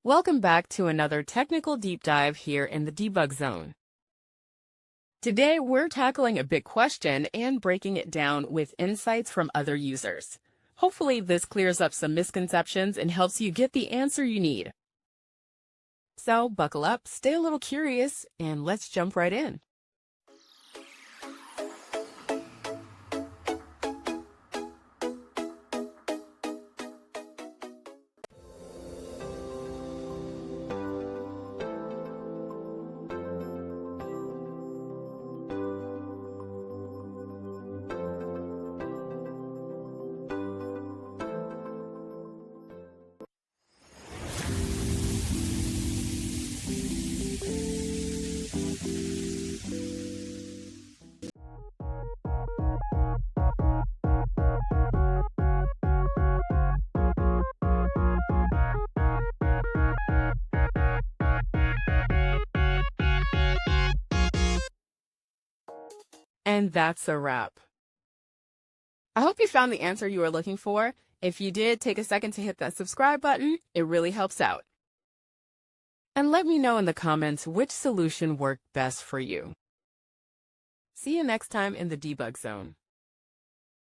Welcome back to another technical deep dive here in the Debug Zone. Today, we're tackling a big question and breaking it down with insights from other users. Hopefully, this clears up some misconceptions and helps you get the answer you need. So, buckle up, stay a little curious, and let's jump right in. And that's a wrap. I hope you found the answer you were looking for. If you did, take a second to hit that subscribe button. It really helps out. And let me know in the comments which solution worked best for you. See you next time in the Debug Zone.